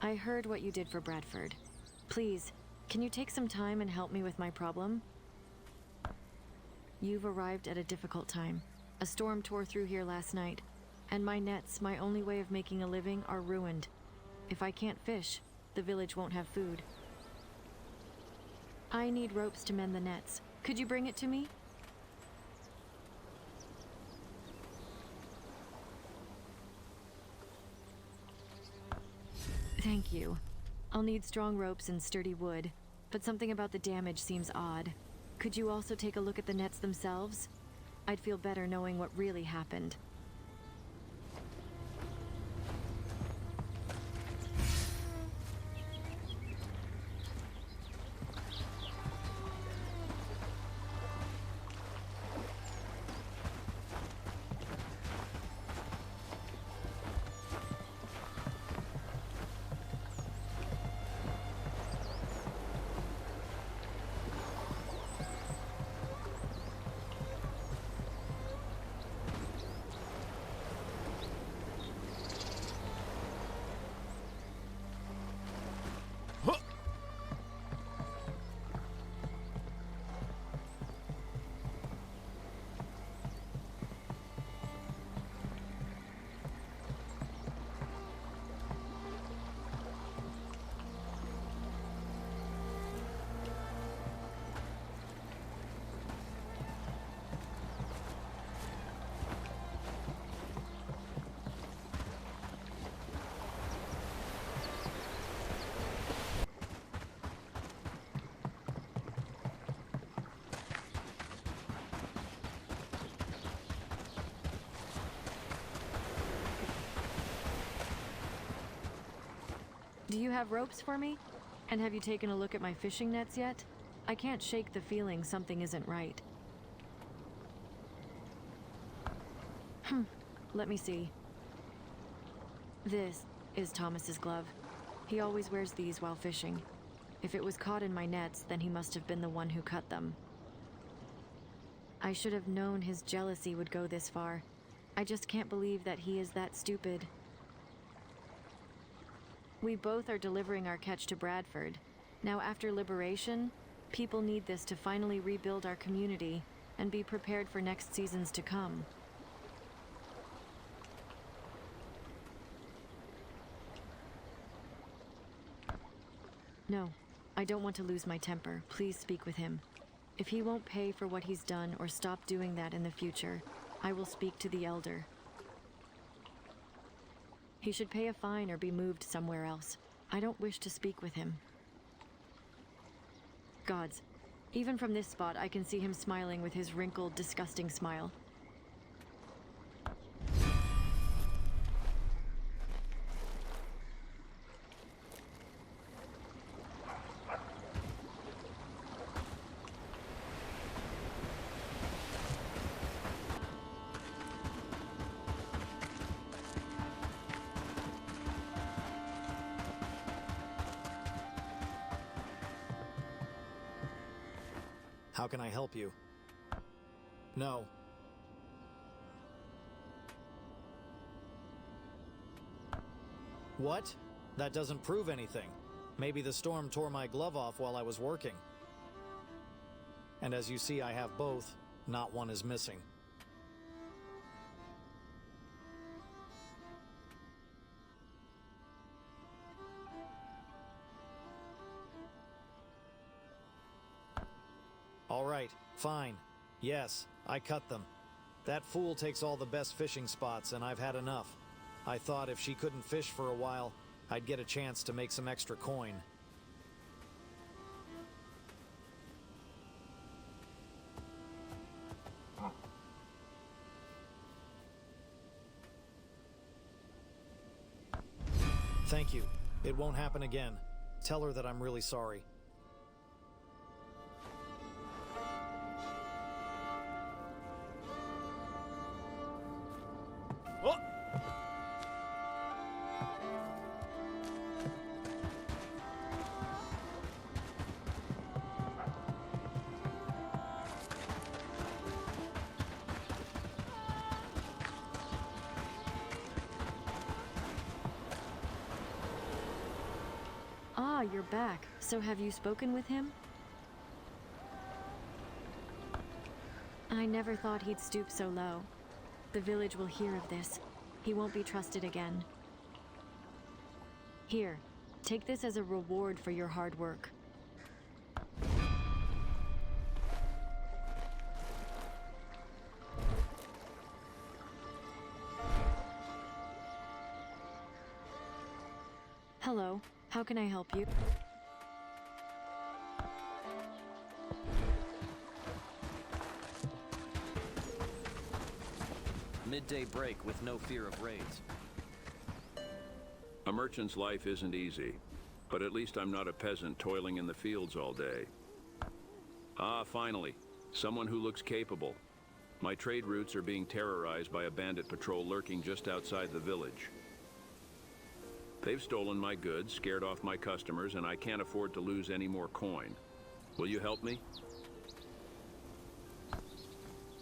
I heard what you did for Bradford. Please, can you take some time and help me with my problem? You've arrived at a difficult time. A storm tore through here last night, and my nets, my only way of making a living, are ruined. If I can't fish, the village won't have food. I need ropes to mend the nets. Could you bring it to me? Thank you. I'll need strong ropes and sturdy wood, but something about the damage seems odd. Could you also take a look at the nets themselves? I'd feel better knowing what really happened. Do you have ropes for me? And have you taken a look at my fishing nets yet? I can't shake the feeling something isn't right. Let me see. This is Thomas's glove. He always wears these while fishing. If it was caught in my nets, then he must have been the one who cut them. I should have known his jealousy would go this far. I just can't believe that he is that stupid. We both are delivering our catch to Bradford. Now, after liberation, people need this to finally rebuild our community and be prepared for next seasons to come. No, I don't want to lose my temper. Please speak with him. If he won't pay for what he's done or stop doing that in the future, I will speak to the elder. He should pay a fine or be moved somewhere else. I don't wish to speak with him. Gods, even from this spot I can see him smiling with his wrinkled, disgusting smile. How can I help you? No. What? That doesn't prove anything. Maybe the storm tore my glove off while I was working. And as you see, I have both. Not one is missing. All right, fine. Yes, I cut them. That fool takes all the best fishing spots, and I've had enough. I thought if she couldn't fish for a while, I'd get a chance to make some extra coin. Thank you. It won't happen again. Tell her that I'm really sorry. you're back. So have you spoken with him? I never thought he'd stoop so low. The village will hear of this. He won't be trusted again. Here, take this as a reward for your hard work. Hello, how can I help you? Midday break with no fear of raids. A merchant's life isn't easy, but at least I'm not a peasant toiling in the fields all day. Ah, finally, someone who looks capable. My trade routes are being terrorized by a bandit patrol lurking just outside the village. They've stolen my goods, scared off my customers, and I can't afford to lose any more coin. Will you help me?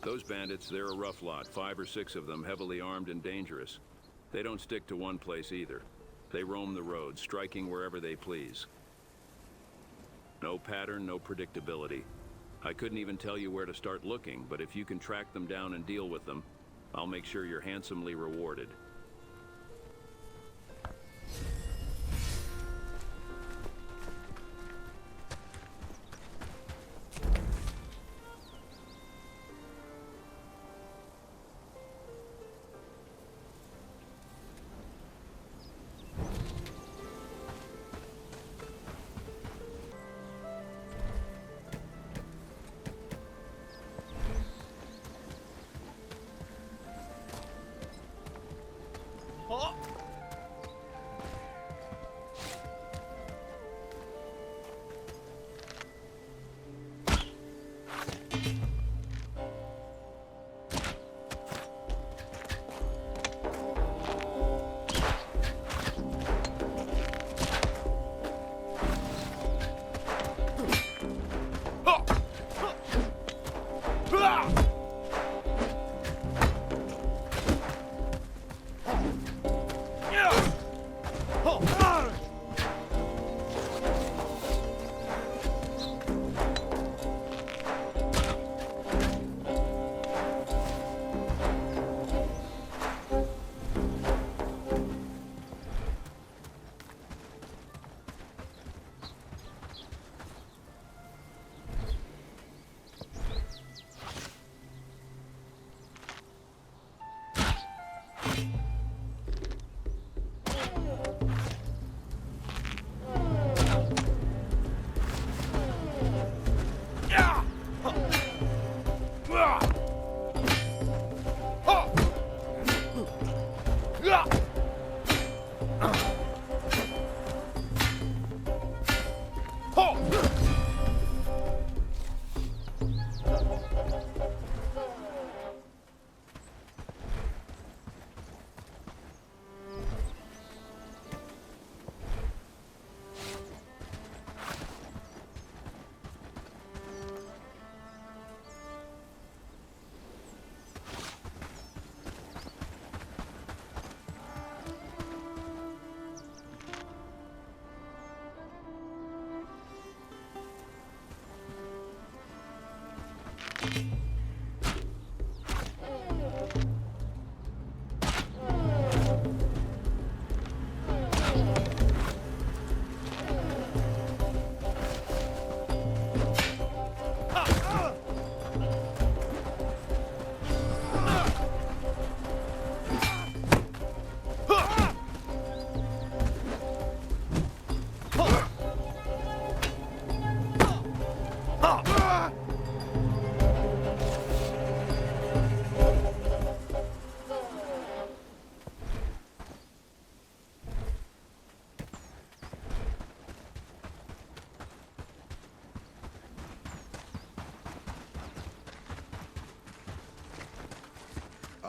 Those bandits, they're a rough lot, 5 or 6 of them, heavily armed and dangerous. They don't stick to one place either. They roam the roads, striking wherever they please. No pattern, no predictability. I couldn't even tell you where to start looking, but if you can track them down and deal with them, I'll make sure you're handsomely rewarded.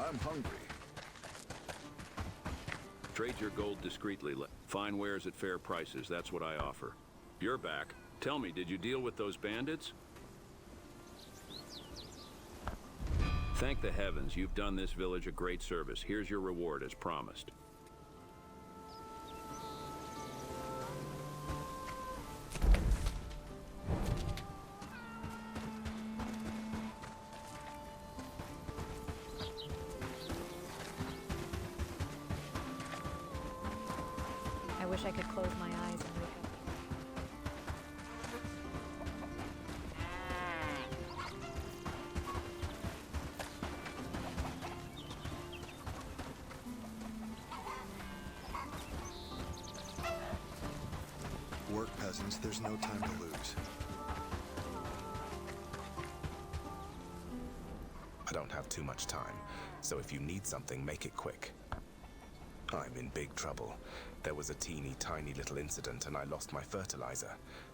I'm hungry. Trade your gold discreetly. Fine wares at fair prices, that's what I offer. You're back. Tell me, did you deal with those bandits? Thank the heavens, you've done this village a great service. Here's your reward as promised. wish I could close my eyes and wake up. Work, peasants. There's no time to lose. I don't have too much time, so if you need something, make it quick. I'm in big trouble. There was a teeny tiny little incident and I lost my fertilizer.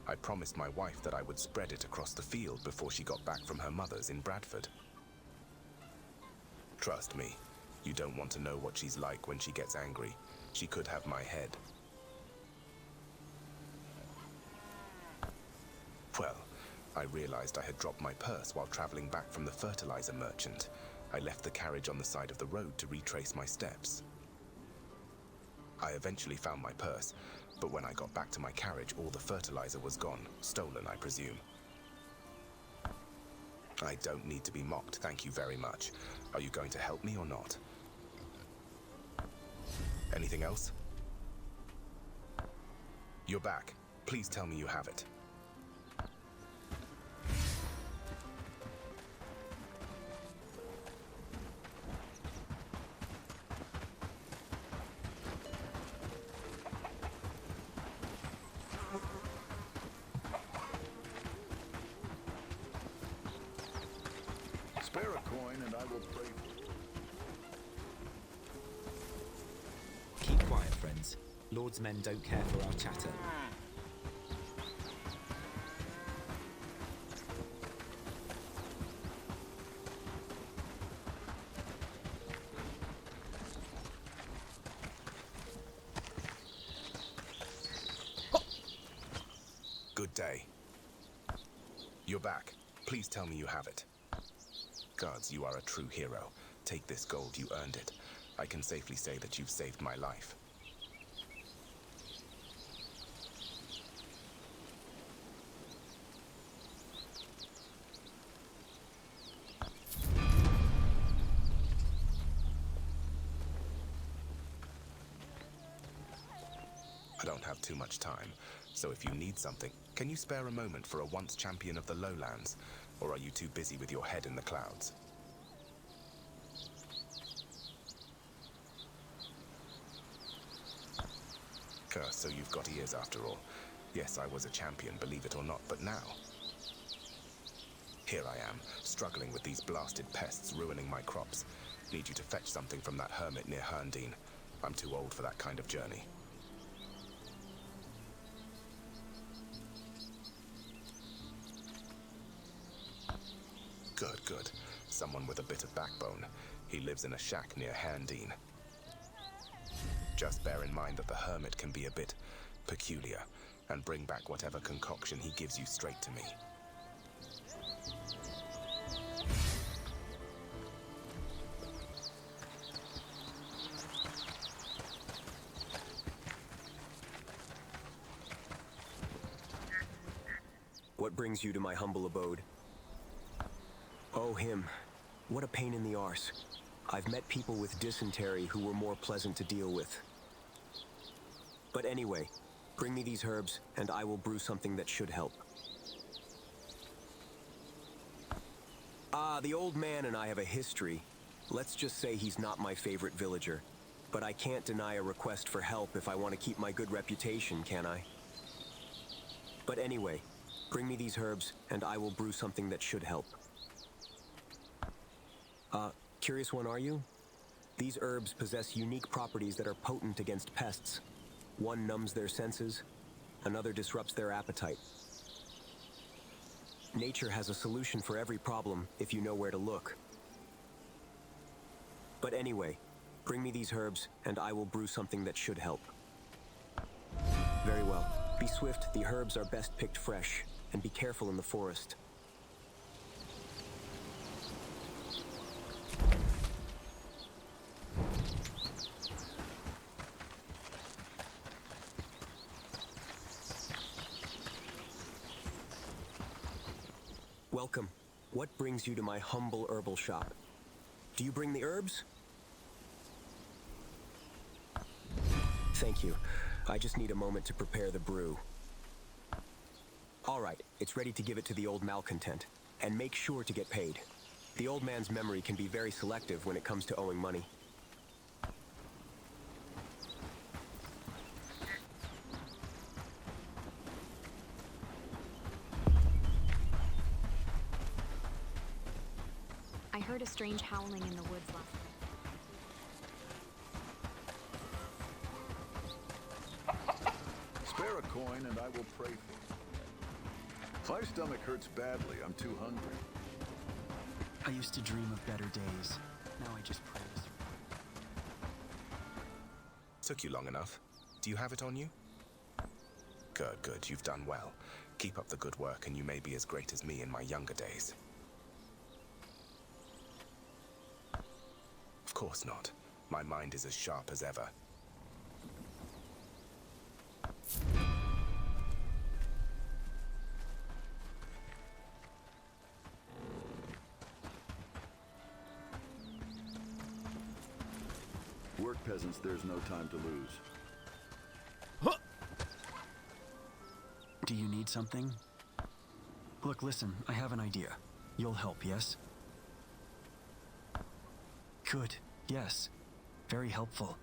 I promised my wife that I would spread it across the field before she got back from her mother's in Bradford. Trust me, you don't want to know what she's like when she gets angry. She could have my head. Well, I realized I had dropped my purse while traveling back from the fertilizer merchant. I left the carriage on the side of the road to retrace my steps. I eventually found my purse, but when I got back to my carriage, all the fertilizer was gone, stolen, I presume. I don't need to be mocked, thank you very much. Are you going to help me or not? Anything else? You're back. Please tell me you have it. Spare a coin and I will pray for you. Keep quiet, friends. Lord's men don't care for our chatter. Good day. You're back. Please tell me you have it. Guards, you are a true hero. Take this gold, you earned it. I can safely say that you've saved my life. I don't have too much time, so if you need something, can you spare a moment for a once champion of the lowlands? Or are you too busy with your head in the clouds? So you've got ears after all. Yes, I was a champion, believe it or not, but now? Here I am, struggling with these blasted pests ruining my crops. Need you to fetch something from that hermit near Herndine. I'm too old for that kind of journey. Good. Someone with a bit of backbone. He lives in a shack near Herndine. Just bear in mind that the hermit can be a bit peculiar, and bring back whatever concoction he gives you straight to me. What brings you to my humble abode? Oh, him. What a pain in the arse. I've met people with dysentery who were more pleasant to deal with. But anyway, bring me these herbs, and I will brew something that should help. The old man and I have a history. Let's just say he's not my favorite villager. But I can't deny a request for help if I want to keep my good reputation, can I? But anyway, bring me these herbs, and I will brew something that should help. Curious one, are you? These herbs possess unique properties that are potent against pests. One numbs their senses, another disrupts their appetite. Nature has a solution for every problem if you know where to look. But anyway, bring me these herbs, and I will brew something that should help. Very well. Be swift, the herbs are best picked fresh, and be careful in the forest. Welcome. What brings you to my humble herbal shop? Do you bring the herbs? Thank you. I just need a moment to prepare the brew. All right, it's ready to give it to the old malcontent. And make sure to get paid. The old man's memory can be very selective when it comes to owing money. I heard a strange howling in the woods last night. Spare a coin and I will pray for you. My stomach hurts badly. I'm too hungry. I used to dream of better days. Now I just pray to survive. Took you long enough. Do you have it on you? Good, good. You've done well. Keep up the good work and you may be as great as me in my younger days. Of course not. My mind is as sharp as ever. Work, peasants, there's no time to lose. Do you need something? Look, listen, I have an idea. You'll help, yes? Good, yes. Very helpful.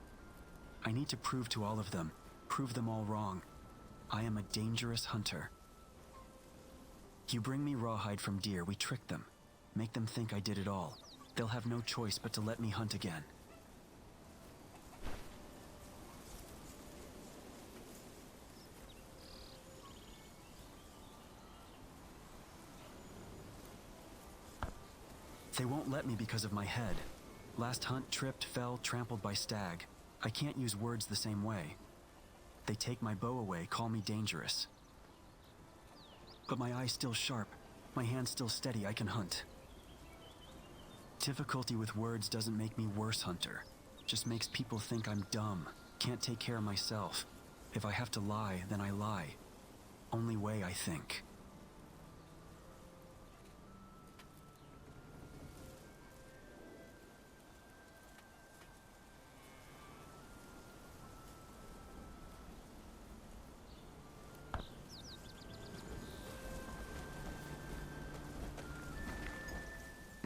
I need to prove to all of them, prove them all wrong. I am a dangerous hunter. You bring me rawhide from deer, we trick them. Make them think I did it all. They'll have no choice but to let me hunt again. They won't let me because of my head. Last hunt, tripped, fell, trampled by stag. I can't use words the same way. They take my bow away, call me dangerous. But my eye's still sharp, my hand's still steady, I can hunt. Difficulty with words doesn't make me worse hunter. Just makes people think I'm dumb, can't take care of myself. If I have to lie, then I lie. Only way I think.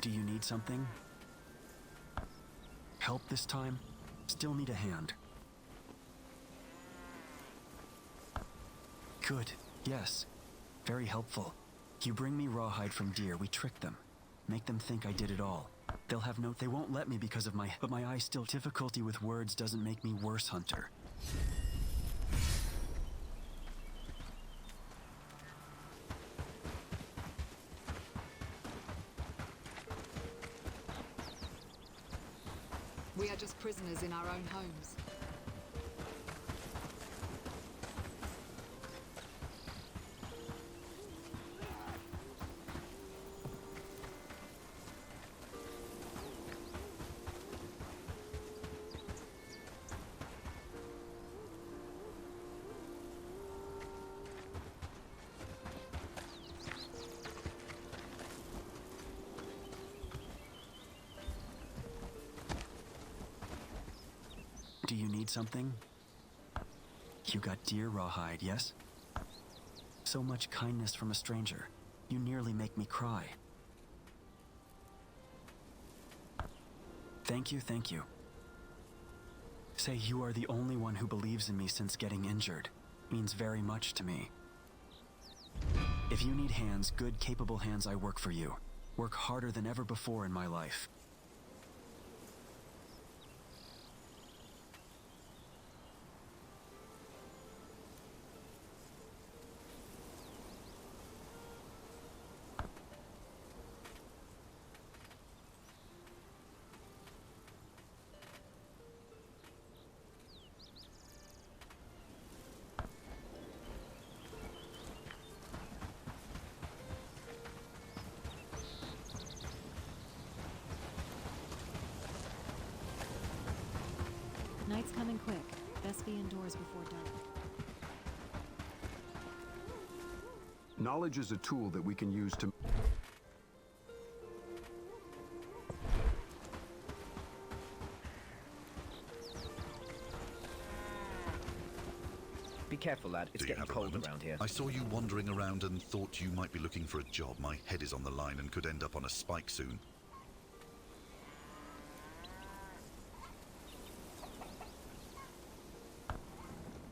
Do you need something? Help this time? Still need a hand. Good, yes. Very helpful. You bring me rawhide from deer, we trick them. Make them think I did it all. They won't let me because of but my eye still. Difficulty with words doesn't make me worse hunter. We are just prisoners in our own homes. Do you need something? You got deer rawhide, yes? So much kindness from a stranger. You nearly make me cry. Thank you, thank you. Say you are the only one who believes in me since getting injured. Means very much to me. If you need hands, good, capable hands, I work for you. Work harder than ever before in my life. Night's coming quick. Best be indoors before dark. Knowledge is a tool that we can use to... Careful, lad. It's Do you getting have a cold moment? around here. I saw you wandering around and thought you might be looking for a job. My head is on the line and could end up on a spike soon.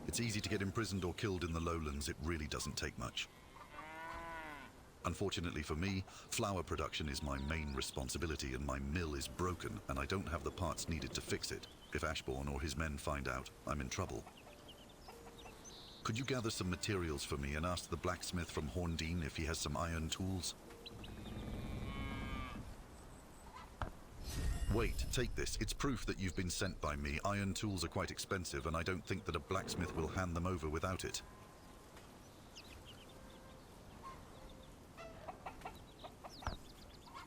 It's easy to get imprisoned or killed in the lowlands. It really doesn't take much. Unfortunately for me, flour production is my main responsibility, and my mill is broken, and I don't have the parts needed to fix it. If Ashbourne or his men find out, I'm in trouble. Could you gather some materials for me and ask the blacksmith from Horndean if he has some iron tools? Wait, take this. It's proof that you've been sent by me. Iron tools are quite expensive, and I don't think that a blacksmith will hand them over without it.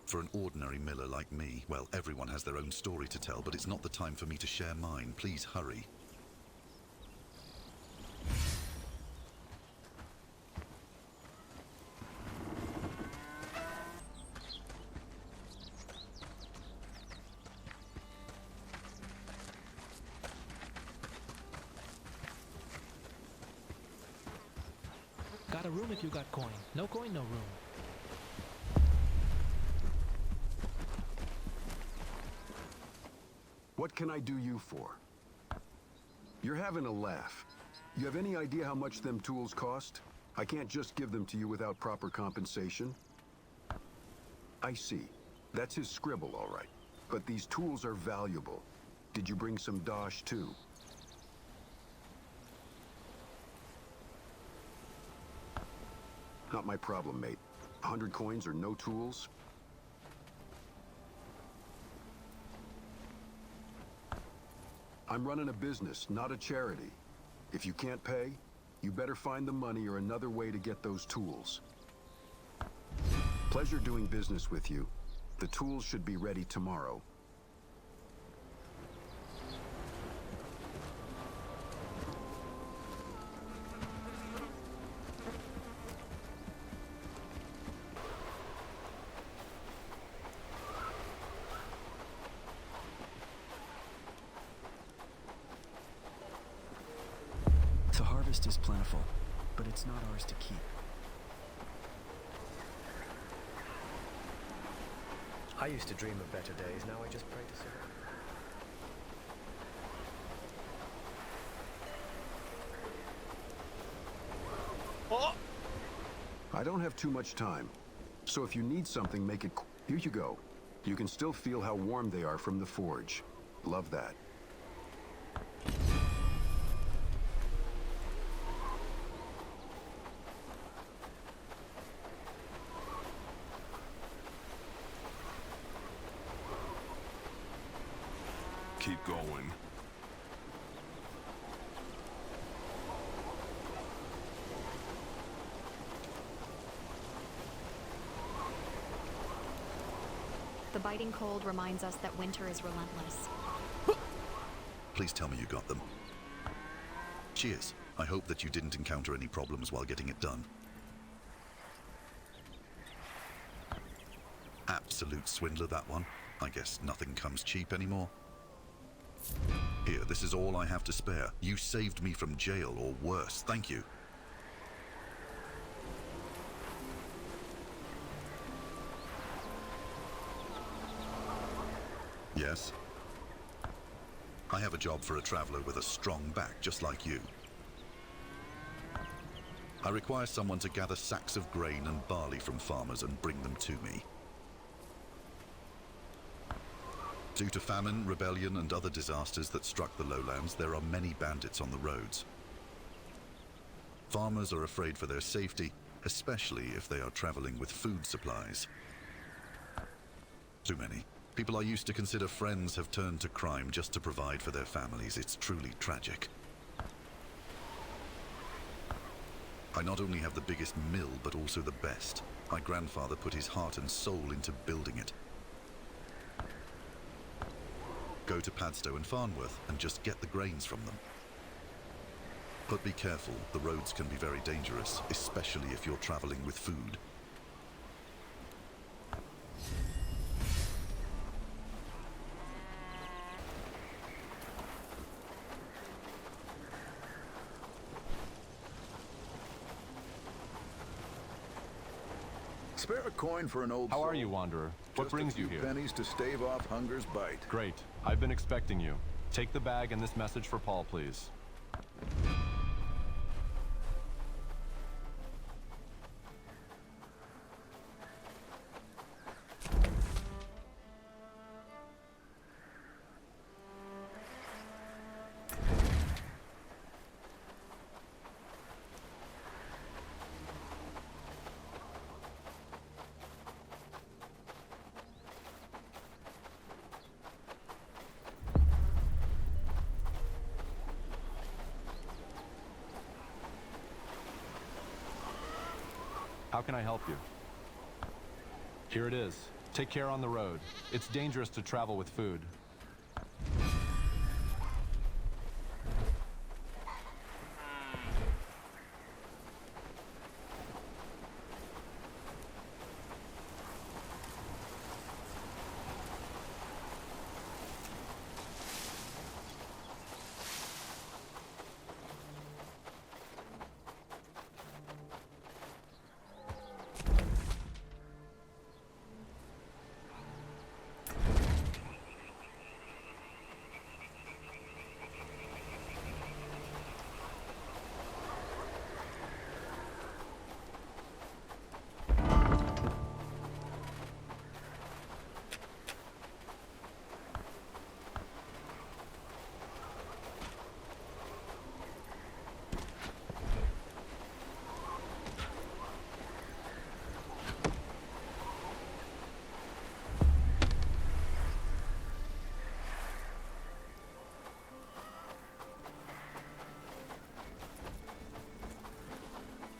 For an ordinary miller like me, well, everyone has their own story to tell, but it's not the time for me to share mine. Please hurry. Got a room if you got coin. No coin, no room. What can I do you for? You're having a laugh. You have any idea how much them tools cost? I can't just give them to you without proper compensation. I see. That's his scribble, all right. But these tools are valuable. Did you bring some dosh, too? Not my problem, mate. 100 coins or no tools? I'm running a business, not a charity. If you can't pay, you better find the money or another way to get those tools. Pleasure doing business with you. The tools should be ready tomorrow. The harvest is plentiful, but it's not ours to keep. I used to dream of better days, now I just pray to see them. Oh! I don't have too much time, so if you need something, make it Here you go. You can still feel how warm they are from the forge. Love that. Keep going. The biting cold reminds us that winter is relentless. Please tell me you got them. Cheers. I hope that you didn't encounter any problems while getting it done. Absolute swindler, that one. I guess nothing comes cheap anymore. Here, this is all I have to spare. You saved me from jail, or worse. Thank you. Yes? I have a job for a traveler with a strong back, just like you. I require someone to gather sacks of grain and barley from farmers and bring them to me. Due to famine, rebellion, and other disasters that struck the lowlands, there are many bandits on the roads. Farmers are afraid for their safety, especially if they are traveling with food supplies. Too many. People I used to consider friends have turned to crime just to provide for their families. It's truly tragic. I not only have the biggest mill, but also the best. My grandfather put his heart and soul into building it. Go to Padstow and Farnworth and just get the grains from them. But be careful, the roads can be very dangerous, especially if you're traveling with food. Spare a coin for an old How soul. are you, Wanderer? What brings you here? Pennies to stave off hunger's bite. Great. I've been expecting you. Take the bag and this message for Paul, please. How can I help you? Here it is. Take care on the road. It's dangerous to travel with food.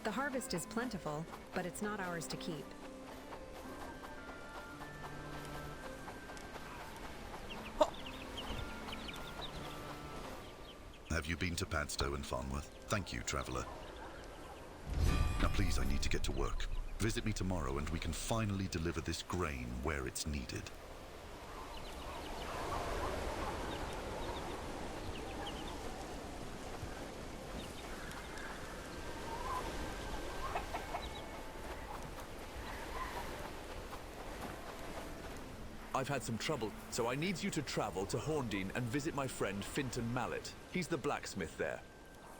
The harvest is plentiful, but it's not ours to keep. Have you been to Padstow and Farnworth? Thank you, traveler. Now please, I need to get to work. Visit me tomorrow and we can finally deliver this grain where it's needed. I've had some trouble, so I need you to travel to Horndean and visit my friend Finton Mallet. He's the blacksmith there.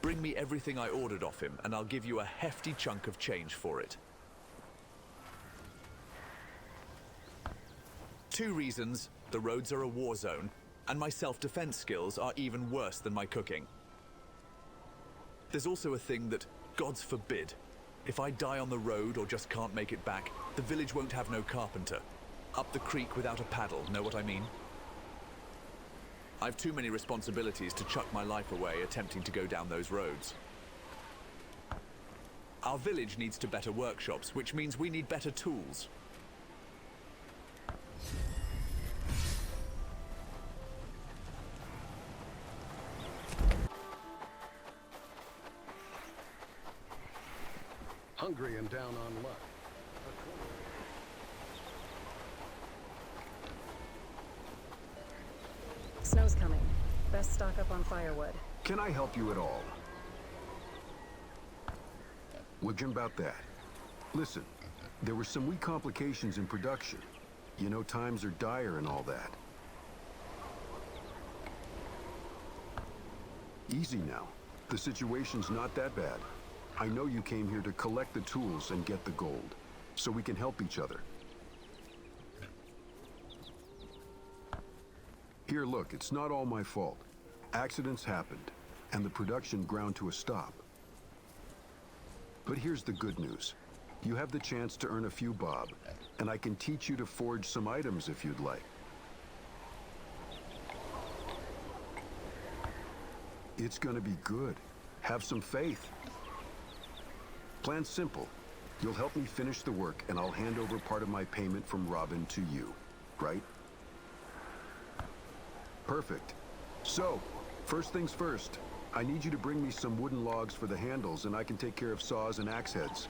Bring me everything I ordered off him, and I'll give you a hefty chunk of change for it. 2 reasons: the roads are a war zone, and my self-defense skills are even worse than my cooking. There's also a thing that, gods forbid, if I die on the road or just can't make it back, the village won't have no carpenter. Up the creek without a paddle, know what I mean? I've too many responsibilities to chuck my life away attempting to go down those roads. Our village needs to better workshops, which means we need better tools. Hungry and down on luck. Snow's coming. Best stock up on firewood. Can I help you at all? What about that? Listen, there were some wee complications in production. You know, times are dire and all that. Easy now. The situation's not that bad. I know you came here to collect the tools and get the gold, so we can help each other. Here, look, it's not all my fault. Accidents happened, and the production ground to a stop. But here's the good news. You have the chance to earn a few bob, and I can teach you to forge some items if you'd like. It's gonna be good. Have some faith. Plan's simple. You'll help me finish the work, and I'll hand over part of my payment from Robin to you, right? Perfect. So, first things first, I need you to bring me some wooden logs for the handles, and I can take care of saws and axe heads.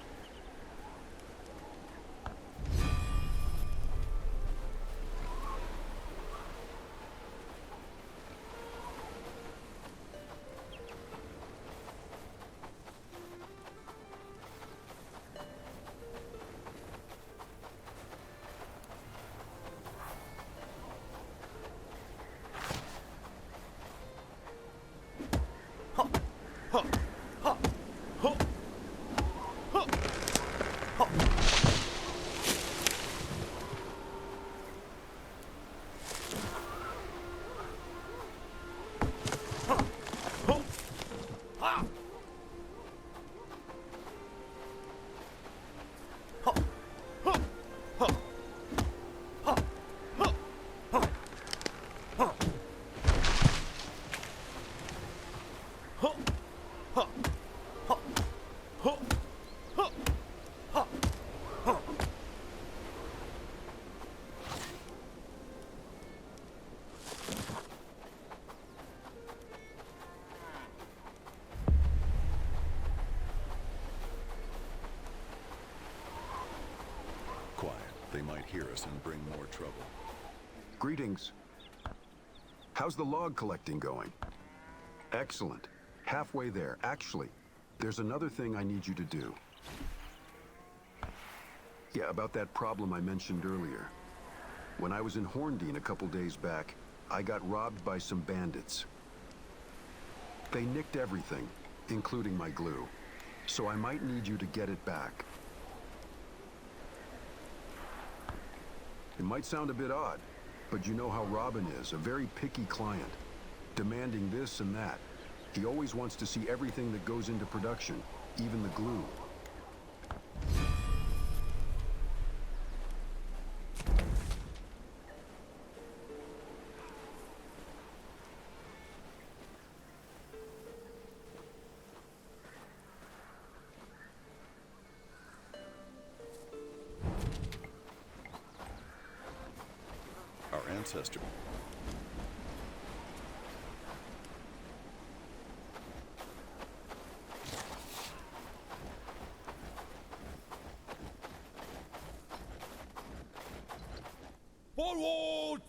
They might hear us and bring more trouble. Greetings. How's the log collecting going? Excellent. Halfway there. Actually, there's another thing I need you to do. Yeah, about that problem I mentioned earlier. When I was in Horndean a couple days back, I got robbed by some bandits. They nicked everything, including my glue. So I might need you to get it back. It might sound a bit odd, but you know how Robin is, a very picky client, demanding this and that. He always wants to see everything that goes into production, even the glue. Our ancestor. Forward!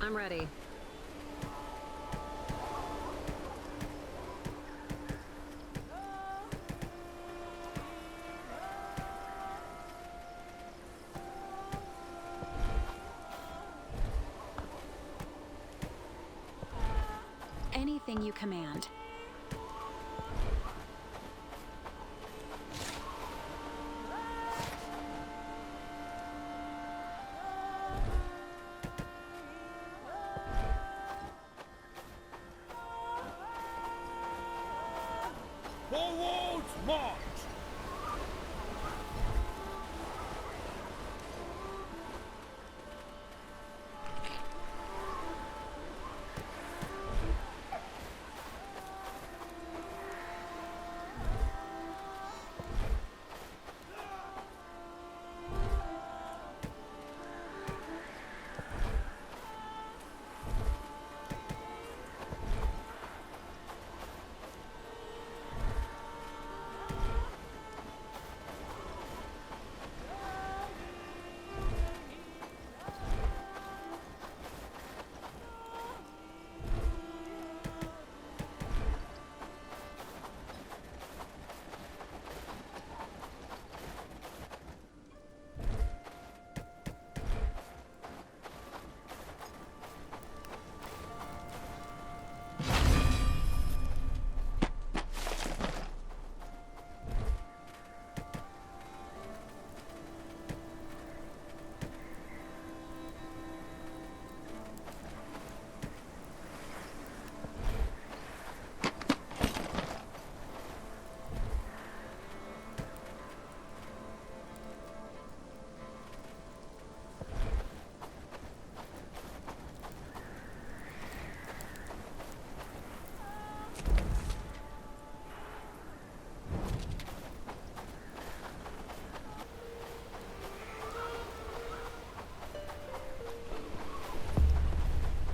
I'm ready. Anything you command. Forward march!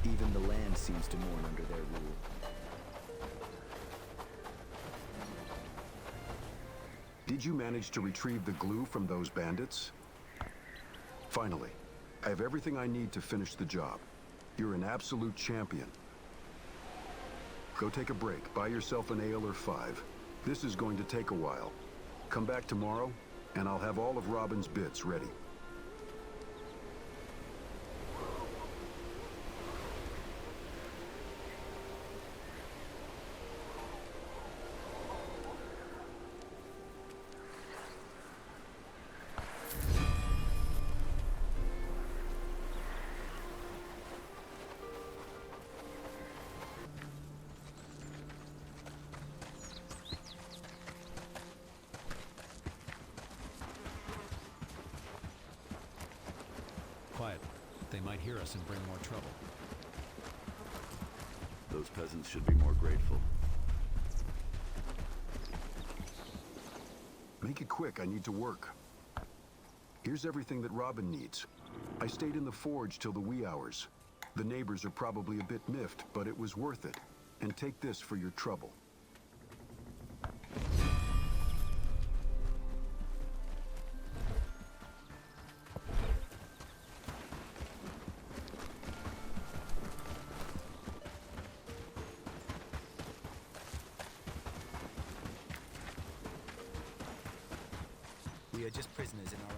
Even the land seems to mourn under their rule. Did you manage to retrieve the glue from those bandits? Finally, I have everything I need to finish the job. You're an absolute champion. Go take a break, buy yourself an ale or 5. This is going to take a while. Come back tomorrow, and I'll have all of Robin's bits ready. Quiet. They might hear us and bring more trouble. Those peasants should be more grateful. Make it quick, I need to work. Here's everything that Robin needs. I stayed in the forge till the wee hours. The neighbors are probably a bit miffed, but it was worth it. And take this for your trouble. We are just prisoners in our own.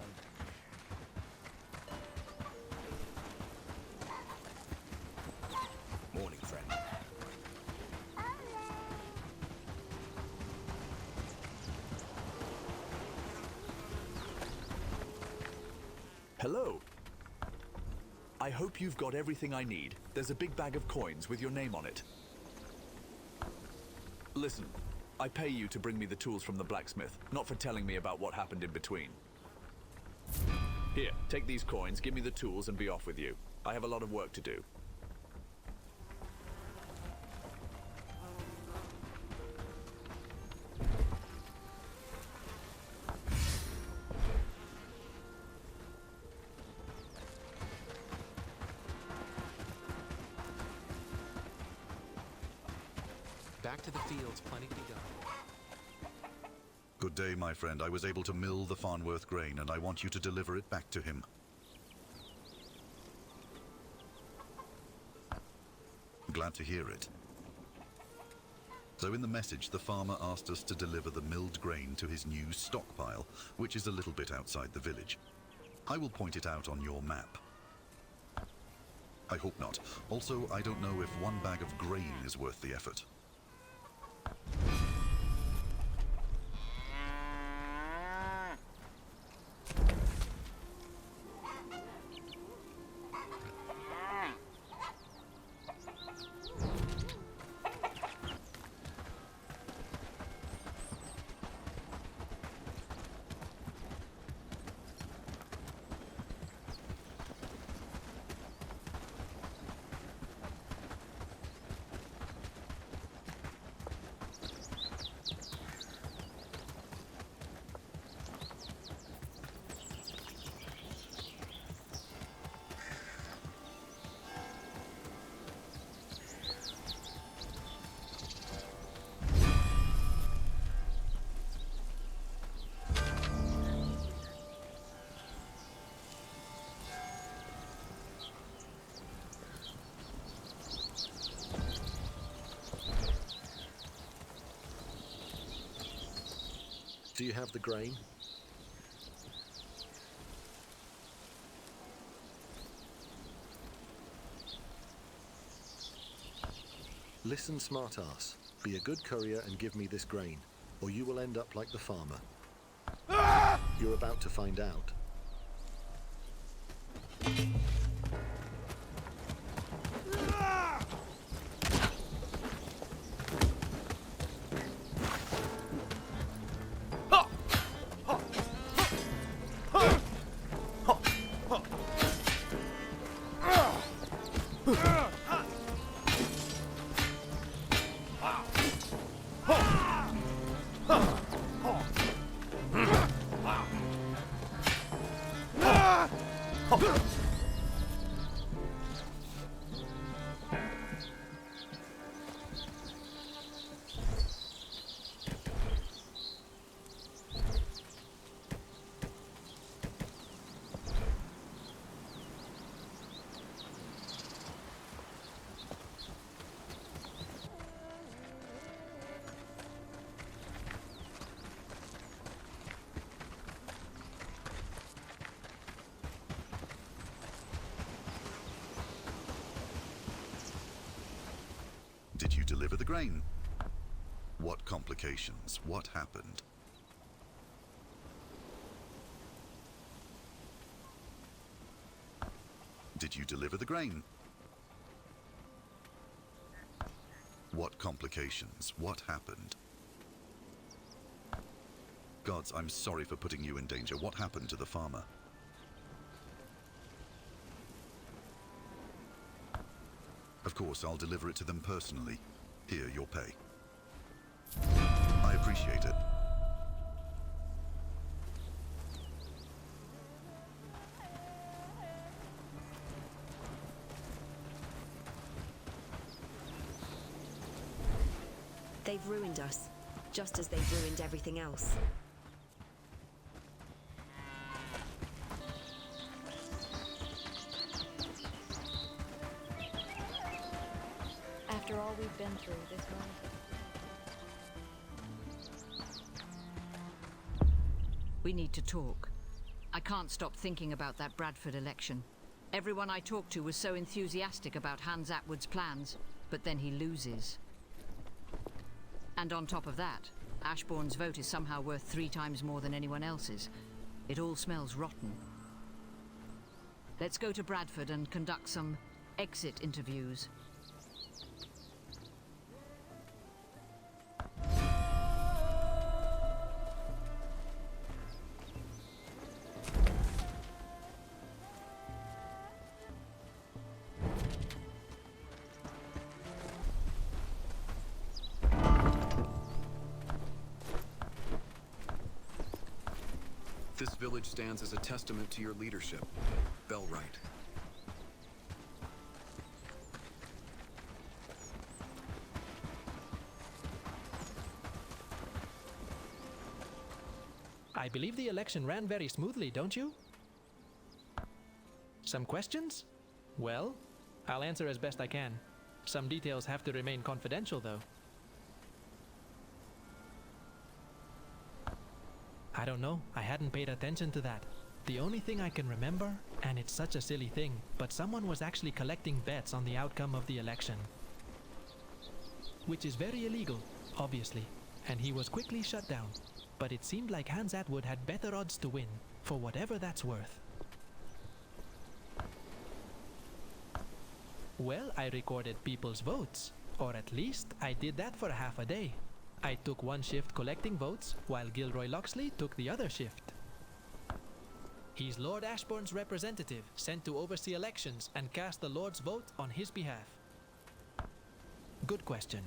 Morning, friend. Hello. I hope you've got everything I need. There's a big bag of coins with your name on it. Listen, I pay you to bring me the tools from the blacksmith, not for telling me about what happened in between. Here, take these coins, give me the tools, and be off with you. I have a lot of work to do. Back to the fields, plenty to be done. Good day, my friend. I was able to mill the Farnworth grain, and I want you to deliver it back to him. Glad to hear it. So in the message, the farmer asked us to deliver the milled grain to his new stockpile, which is a little bit outside the village. I will point it out on your map. I hope not. Also, I don't know if 1 bag of grain is worth the effort. Do you have the grain? Listen, smart-ass. Be a good courier and give me this grain, or you will end up like the farmer. You're about to find out. Did you deliver the grain? What complications? What happened? Did you deliver the grain? What complications? What happened? Gods, I'm sorry for putting you in danger. What happened to the farmer? Of course, I'll deliver it to them personally. Here, your pay. I appreciate it. They've ruined us, just as they've ruined everything else. After all we've been through, this one. We need to talk. I can't stop thinking about that Bradford election. Everyone I talked to was so enthusiastic about Hans Atwood's plans, but then he loses. And on top of that, Ashbourne's vote is somehow worth 3 times more than anyone else's. It all smells rotten. Let's go to Bradford and conduct some exit interviews. This village stands as a testament to your leadership, Bellwright. I believe the election ran very smoothly, don't you? Some questions? Well, I'll answer as best I can. Some details have to remain confidential, though. I don't know. I hadn't paid attention to that. The only thing I can remember, and it's such a silly thing, but someone was actually collecting bets on the outcome of the election. Which is very illegal, obviously, and he was quickly shut down. But it seemed like Hans Atwood had better odds to win, for whatever that's worth. Well, I recorded people's votes, or at least I did that for half a day. I took one shift collecting votes, while Gilroy Loxley took the other shift. He's Lord Ashbourne's representative, sent to oversee elections and cast the Lord's vote on his behalf. Good question.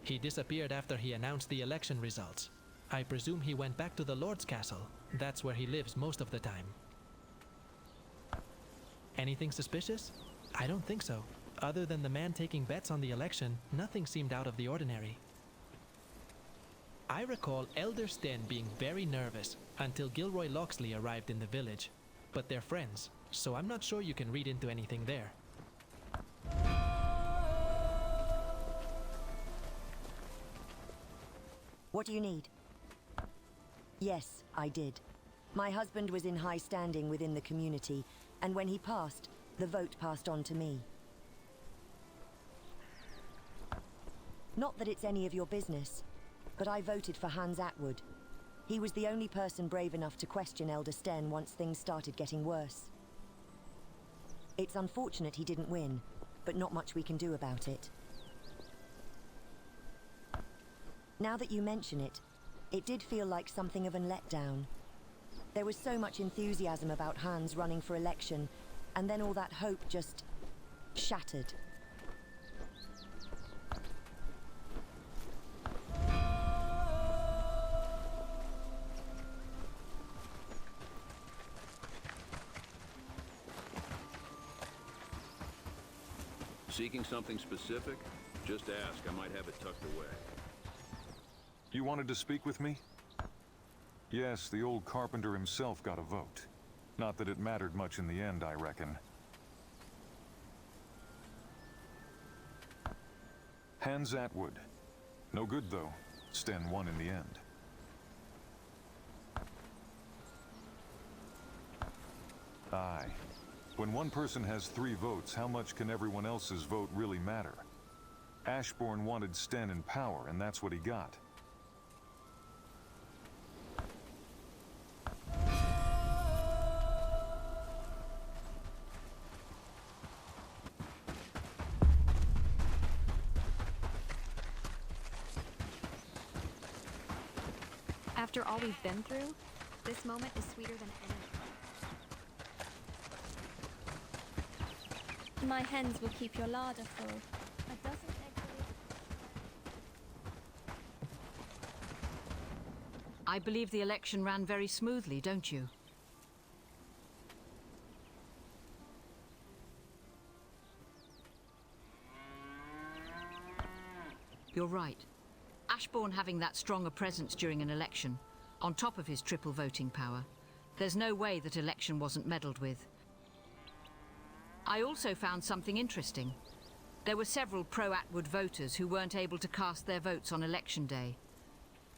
He disappeared after he announced the election results. I presume he went back to the Lord's castle. That's where he lives most of the time. Anything suspicious? I don't think so. Other than the man taking bets on the election, nothing seemed out of the ordinary. I recall Elder Sten being very nervous until Gilroy Loxley arrived in the village. But they're friends, so I'm not sure you can read into anything there. What do you need? Yes, I did. My husband was in high standing within the community, and when he passed, the vote passed on to me. Not that it's any of your business, but I voted for Hans Atwood. He was the only person brave enough to question Elder Sten once things started getting worse. It's unfortunate he didn't win, but not much we can do about it. Now that you mention it, it did feel like something of a letdown. There was so much enthusiasm about Hans running for election, and then all that hope just shattered. Seeking something specific? Just ask. I might have it tucked away. You wanted to speak with me? Yes, the old carpenter himself got a vote. Not that it mattered much in the end, I reckon. Hans Atwood. No good, though. Sten won in the end. Aye. When one person has 3 votes, how much can everyone else's vote really matter? Ashbourne wanted Sten in power, and that's what he got. After all we've been through, this moment is sweeter than any. My hens will keep your larder full. A dozen eggs. I believe the election ran very smoothly, don't you? You're right. Ashbourne having that strong a presence during an election, on top of his triple voting power, there's no way that election wasn't meddled with. I also found something interesting. There were several pro-Atwood voters who weren't able to cast their votes on election day.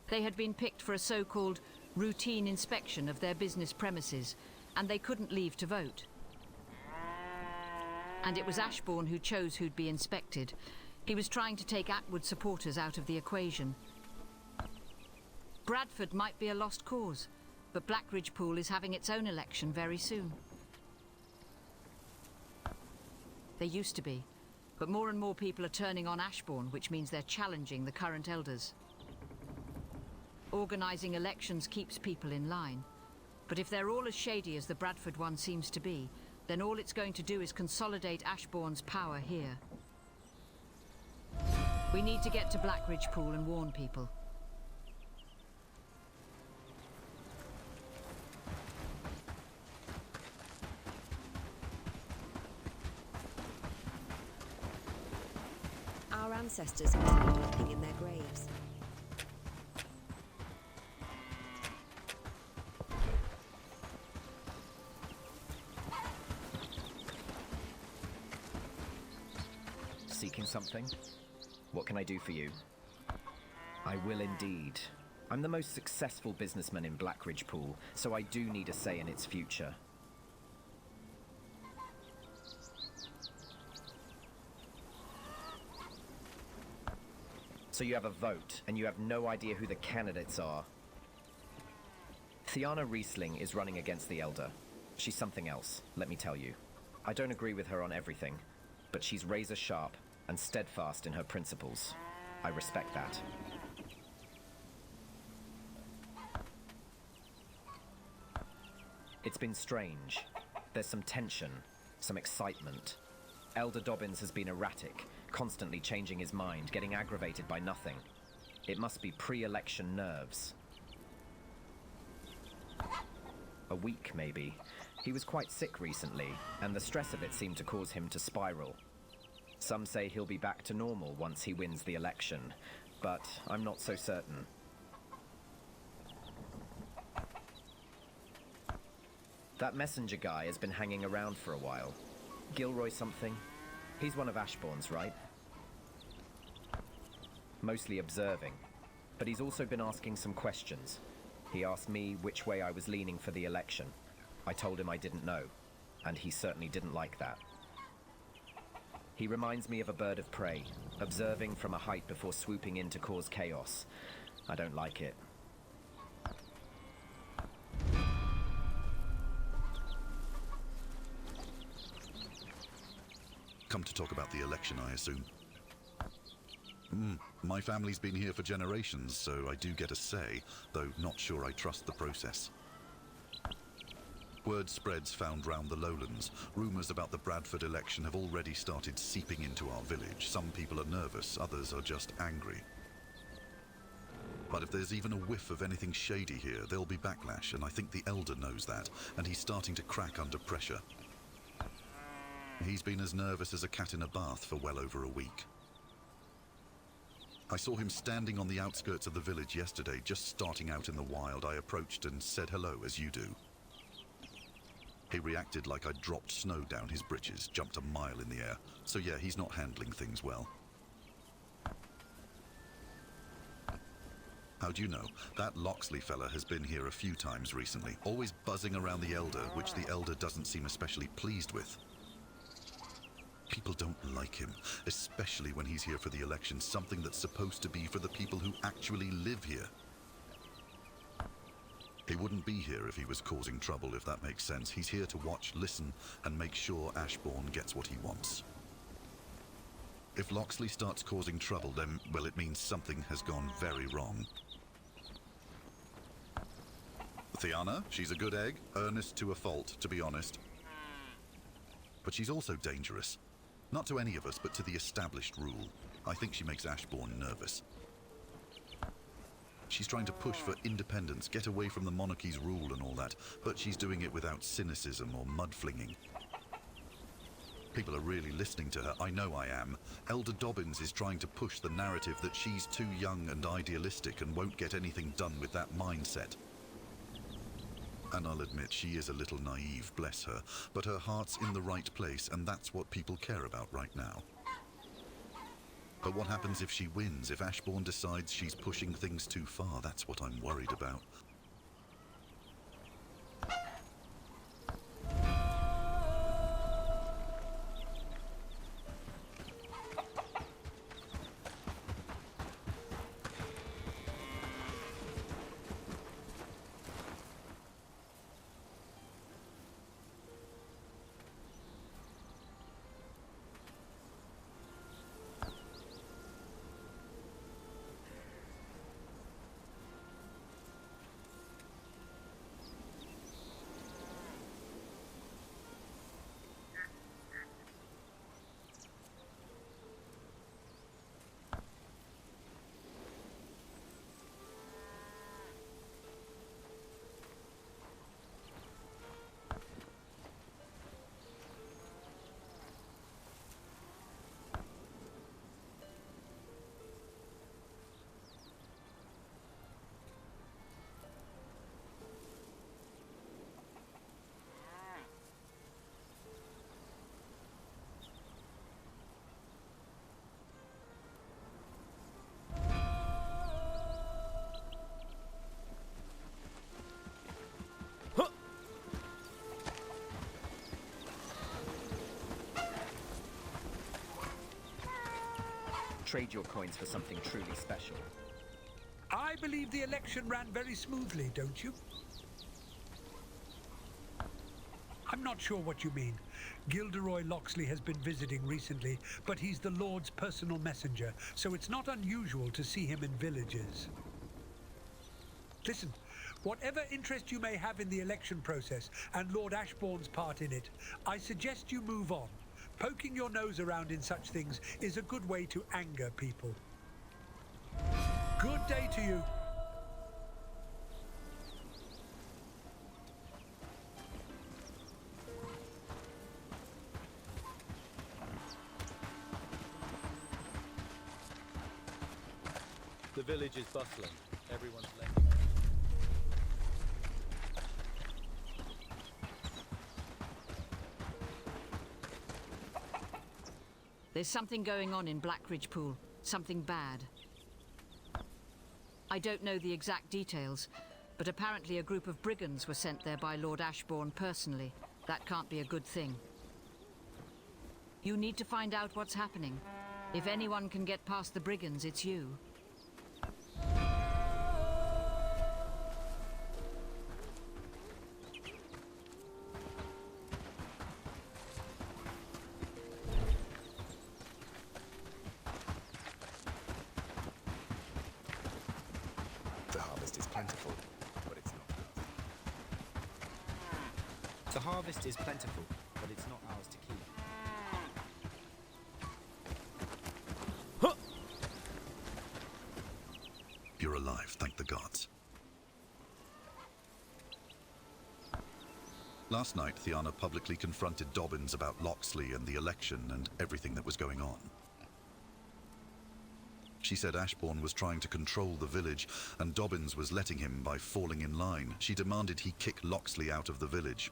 They had been picked for a so-called routine inspection of their business premises, and they couldn't leave to vote. And it was Ashbourne who chose who'd be inspected. He was trying to take Atwood supporters out of the equation. Bradford might be a lost cause, but Blackridgepool is having its own election very soon. They used to be, but more and more people are turning on Ashbourne, which means they're challenging the current elders. Organising elections keeps people in line, but if they're all as shady as the Bradford one seems to be, then all it's going to do is consolidate Ashbourne's power here. We need to get to Blackridgepool and warn people. Our ancestors must be weeping in their graves. Seeking something? What can I do for you? I will indeed. I'm the most successful businessman in Blackridgepool, so I do need a say in its future. So you have a vote, and you have no idea who the candidates are. Thiana Riesling is running against the Elder. She's something else, let me tell you. I don't agree with her on everything, but she's razor sharp and steadfast in her principles. I respect that. It's been strange. There's some tension, some excitement. Elder Dobbins has been erratic, constantly changing his mind, getting aggravated by nothing. It must be pre-election nerves. A week, maybe. He was quite sick recently, and the stress of it seemed to cause him to spiral. Some say he'll be back to normal once he wins the election, but I'm not so certain. That messenger guy has been hanging around for a while. Gilroy something? He's one of Ashbourne's, right? Mostly observing, but he's also been asking some questions. He asked me which way I was leaning for the election. I told him I didn't know, and he certainly didn't like that. He reminds me of a bird of prey, observing from a height before swooping in to cause chaos. I don't like it. Come to talk about the election, I assume. My family's been here for generations, so I do get a say, though not sure I trust the process. Word spreads found round the lowlands. Rumours about the Bradford election have already started seeping into our village. Some people are nervous, others are just angry. But if there's even a whiff of anything shady here, there'll be backlash, and I think the Elder knows that, and he's starting to crack under pressure. He's been as nervous as a cat in a bath for well over a week. I saw him standing on the outskirts of the village yesterday, just starting out in the wild. I approached and said hello, as you do. He reacted like I'd dropped snow down his britches, jumped a mile in the air. So yeah, he's not handling things well. How do you know? That Loxley fella has been here a few times recently, always buzzing around the Elder, which the Elder doesn't seem especially pleased with. People don't like him, especially when he's here for the election, something that's supposed to be for the people who actually live here. He wouldn't be here if he was causing trouble, if that makes sense. He's here to watch, listen, and make sure Ashbourne gets what he wants. If Locksley starts causing trouble, then, well, it means something has gone very wrong. Thiana, she's a good egg, earnest to a fault, to be honest. But she's also dangerous. Not to any of us, but to the established rule. I think she makes Ashbourne nervous. She's trying to push for independence, get away from the monarchy's rule and all that, but she's doing it without cynicism or mudflinging. People are really listening to her, I know I am. Elder Dobbins is trying to push the narrative that she's too young and idealistic and won't get anything done with that mindset. And I'll admit, she is a little naive, bless her, but her heart's in the right place, and that's what people care about right now. But what happens if she wins? If Ashbourne decides she's pushing things too far? That's what I'm worried about. Trade your coins for something truly special. I believe the election ran very smoothly, don't you? I'm not sure what you mean. Gilderoy Locksley has been visiting recently, but he's the Lord's personal messenger, so it's not unusual to see him in villages. Listen, whatever interest you may have in the election process and Lord Ashbourne's part in it, I suggest you move on. Poking your nose around in such things is a good way to anger people. Good day to you. The village is bustling. Everyone's lending. There's something going on in Blackridgepool. Something bad. I don't know the exact details, but apparently a group of brigands were sent there by Lord Ashbourne personally. That can't be a good thing. You need to find out what's happening. If anyone can get past the brigands, it's you. The harvest is plentiful, but it's not ours. The harvest is plentiful, but it's not ours to keep. You're alive, thank the gods. Last night, Thiana publicly confronted Dobbins about Locksley and the election and everything that was going on. She said Ashbourne was trying to control the village, and Dobbins was letting him by falling in line. She demanded he kick Locksley out of the village.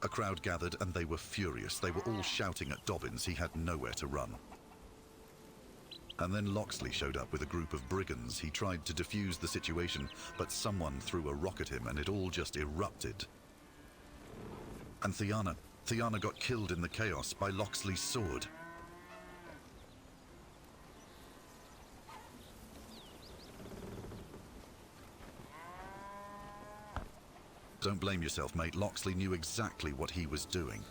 A crowd gathered, and they were furious. They were all shouting at Dobbins. He had nowhere to run. And then Locksley showed up with a group of brigands. He tried to defuse the situation, but someone threw a rock at him, and it all just erupted. And Thiana Thiana got killed in the chaos by Loxley's sword. Don't blame yourself, mate. Loxley knew exactly what he was doing.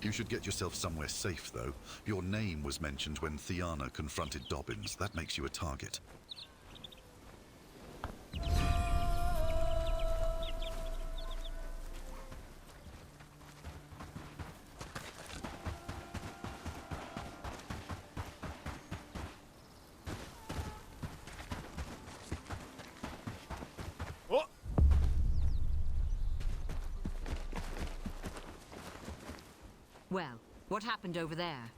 You should get yourself somewhere safe, though. Your name was mentioned when Thiana confronted Dobbins. That makes you a target. Well, what happened over there?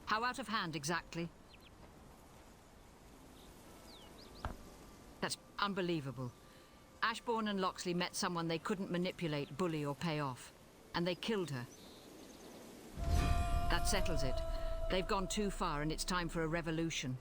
How out of hand exactly? That's unbelievable. Ashbourne and Loxley met someone they couldn't manipulate, bully, or pay off. And they killed her. That settles it. They've gone too far and it's time for a revolution.